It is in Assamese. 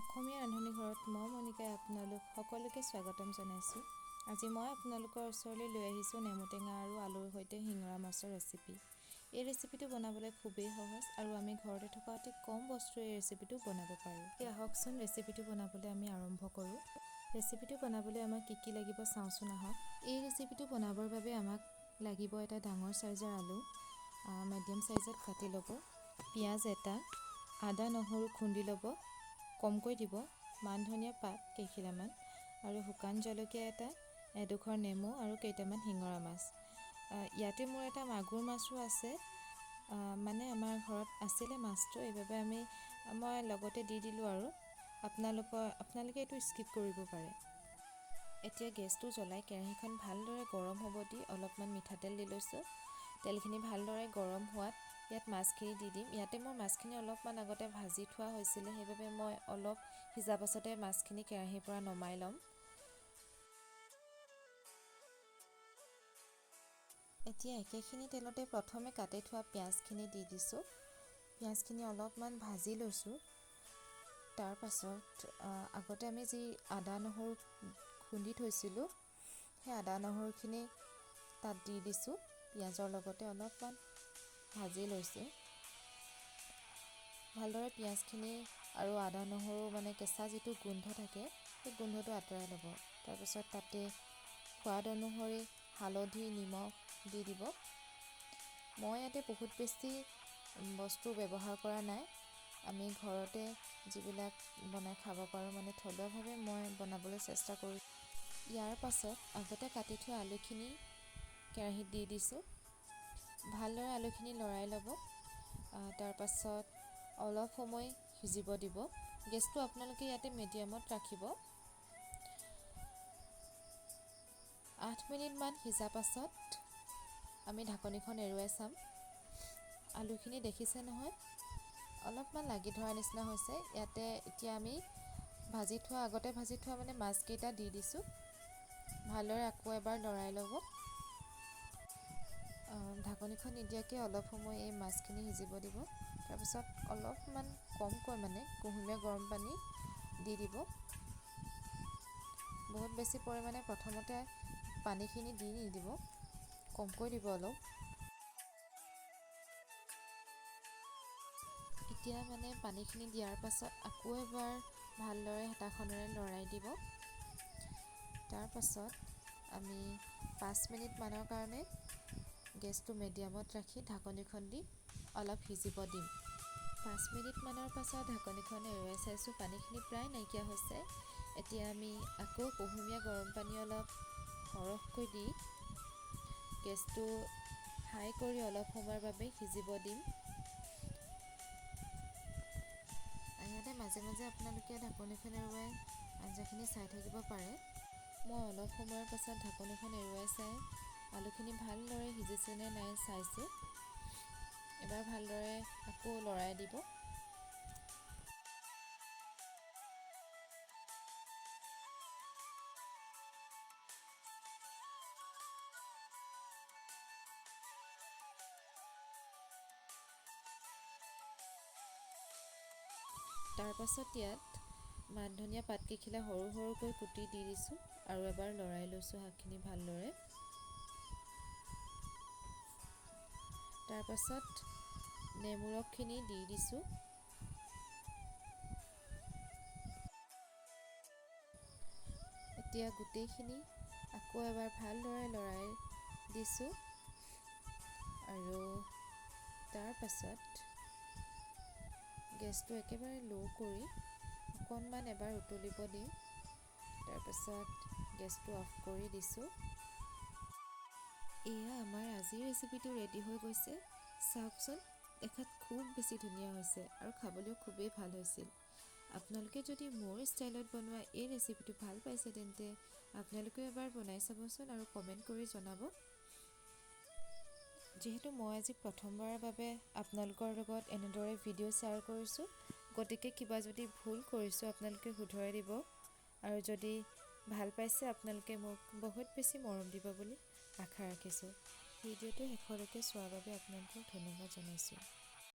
অসমীয়া ৰান্ধনি ঘৰত মই মনিকাই আপোনালোক সকলোকে স্বাগতম জনাইছোঁ। আজি মই আপোনালোকৰ ওচৰলৈ লৈ আহিছোঁ নেমুটেঙা আৰু আলুৰ সৈতে শিঙৰা মাছৰ ৰেচিপি। এই ৰেচিপিটো বনাবলৈ খুবেই সহজ আৰু আমি ঘৰতে থকা অতি কম বস্তুৰে এই ৰেচিপিটো বনাব পাৰোঁ। আহকচোন ৰেচিপিটো বনাবলৈ আমি আৰম্ভ কৰোঁ। ৰেচিপিটো বনাবলৈ আমাক কি লাগিব চাওঁচোন আহক। এই ৰেচিপিটো বনাবৰ বাবে আমাক লাগিব এটা ডাঙৰ চাইজৰ আলু, মিডিয়াম চাইজত কাটি ল'ব, পিঁয়াজ এটা, আদা নহৰু খুন্দি ল'ব, কমকৈ দিব, মান ধনিয়া পাত কেইখিলামান আৰু শুকান জলকীয়া এটা, এডোখৰ নেমু আৰু কেইটামান শিঙৰা মাছ। ইয়াতে মোৰ এটা মাগুৰ মাছো আছে, মানে আমাৰ ঘৰত আছিলে মাছটো, এইবাবে মই লগতে দি দিলোঁ আৰু আপোনালোকে এইটো স্কিপ কৰিব পাৰে। এতিয়া গেছটো জ্বলাই কেৰাহীখন ভালদৰে গৰম হ'ব দি অলপমান মিঠাতেল দি লৈছোঁ। তেলখিনি ভালদৰে গৰম হোৱাত ইয়াত মাছখিনি দি দিম। ইয়াতে মোৰ মাছখিনি অলপমান আগতে ভাজি থোৱা হৈছিলে, সেইবাবে মই অলপ সিজা পাছতে মাছখিনি কেৰাহীৰ পৰা নমাই ল'ম। এতিয়া একেখিনি তেলতে প্ৰথমে কাটি থোৱা পিঁয়াজখিনি দি দিছোঁ। পিঁয়াজখিনি অলপমান ভাজি লৈছোঁ। তাৰ পাছত আগতে আমি যি আদা নহৰু খুন্দি থৈছিলোঁ, সেই আদা নহৰুখিনি তাত দি দিছোঁ। পিঁয়াজৰ লগতে অলপমান ভাজি লৈছোঁ। ভালদৰে পিঁয়াজখিনি আৰু আদা নহৰু কেঁচা যিটো গোন্ধ থাকে, সেই গোন্ধটো আঁতৰাই ল'ব। তাৰপিছত তাতে সোৱাদ অনুসৰি হালধি, নিমখ দি দিব। মই ইয়াতে বহুত বেছি বস্তু ব্যৱহাৰ কৰা নাই। আমি ঘৰতে যিবিলাক বনাই খাব পাৰোঁ, থলুৱাভাৱে মই বনাবলৈ চেষ্টা কৰোঁ। ইয়াৰ পাছত আগতে কাটি থোৱা আলুখিনি কেৰাহীত দি দিছোঁ। ভালদৰে আলুখিনি লৰাই ল'ব। তাৰ পাছত অলপ সময় সিজিব দিব। গেছটো আপোনালোকে ইয়াতে মিডিয়ামত ৰাখিব। 8 মিনিটমান সিজা পাছত আমি ঢাকনিখন এৰুৱাই চাম। আলুখিনি দেখিছে নহয়, অলপমান লাগি ধৰা নিচিনা হৈছে। ইয়াতে এতিয়া আমি আগতে ভাজি থোৱা মাছকেইটা দি দিছোঁ। ভালদৰে আকৌ এবাৰ লৰাই ল'ব। ঢাকনিখন নিদিয়াকৈ অলপ সময় এই মাছখিনি সিজিব দিব। তাৰপিছত অলপমান কমকৈ কুহুমীয়া গৰম পানী দি দিব। বহুত বেছি পৰিমাণে প্ৰথমতে পানীখিনি দি নিদিব, কমকৈ দিব অলপ। এতিয়া পানীখিনি দিয়াৰ পাছত আকৌ এবাৰ ভালদৰে হেতাখনেৰে লৰাই দিব। তাৰ পাছত আমি 5 মিনিটমানৰ কাৰণে গেছটো মিডিয়ামত ৰাখি ঢাকনিখন দি অলপ সিজিব দিম। 5 মিনিটমানৰ পাছত ঢাকনিখন এৰুৱাই চাইছোঁ, পানীখিনি প্ৰায় নাইকিয়া হৈছে। এতিয়া আমি আকৌ কুহুমীয়া গৰম পানী অলপ সৰহকৈ দি গেছটো হাই কৰি অলপ সময়ৰ বাবে সিজিব দিম। ইয়াতে মাজে মাজে আপোনালোকে ঢাকনিখন এৰুৱাই আঞ্জাখিনি চাই থাকিব পাৰে। মই অলপ সময়ৰ পাছত ঢাকনিখন এৰুৱাই চাই আলুখিনি ভালদৰে সিজিছে নে নাই চাইছোঁ। এবাৰ ভালদৰে আকৌ লৰাই দিব। তাৰ পাছত ইয়াত মান ধনিয়া পাত কেইখিলা সৰু সৰুকৈ কুটি দি দিছোঁ আৰু এবাৰ লৰাই লৈছোঁ শাকখিনি ভালদৰে। তাৰ পাছত নেমু ৰসখিনি দি দিছোঁ। এতিয়া গোটেইখিনি আকৌ এবাৰ ভালদৰে লৰাই দিছোঁ আৰু তাৰ পাছত গেছটো একেবাৰে ল' কৰি অকণমান এবাৰ উতলিব দিম। তাৰপাছত গেছটো অফ কৰি দিছোঁ। এয়া আমাৰ আজিৰ ৰেচিপিটো ৰেডি হৈ গৈছে। চাওকচোন, দেখাত খুব বেছি ধুনীয়া হৈছে আৰু খাবলৈও খুবেই ভাল হৈছিল। আপোনালোকে যদি মোৰ ষ্টাইলত বনোৱা এই ৰেচিপিটো ভাল পাইছে, তেন্তে আপোনালোকেও এবাৰ বনাই চাবচোন আৰু কমেণ্ট কৰি জনাব। যিহেতু মই আজি প্ৰথমবাৰৰ বাবে আপোনালোকৰ লগত এনেদৰে ভিডিঅ' শ্বেয়াৰ কৰিছোঁ, গতিকে কিবা যদি ভুল কৰিছোঁ আপোনালোকে শুধৰাই দিব আৰু যদি ভাল পাইছে আপোনালোকে মোক বহুত বেছি মৰম দিব বুলি আশা ৰাখিছোঁ। ভিডিঅ'টো শেষলৈকে চোৱাৰ বাবে আপোনালোকক ধন্যবাদ জনাইছোঁ।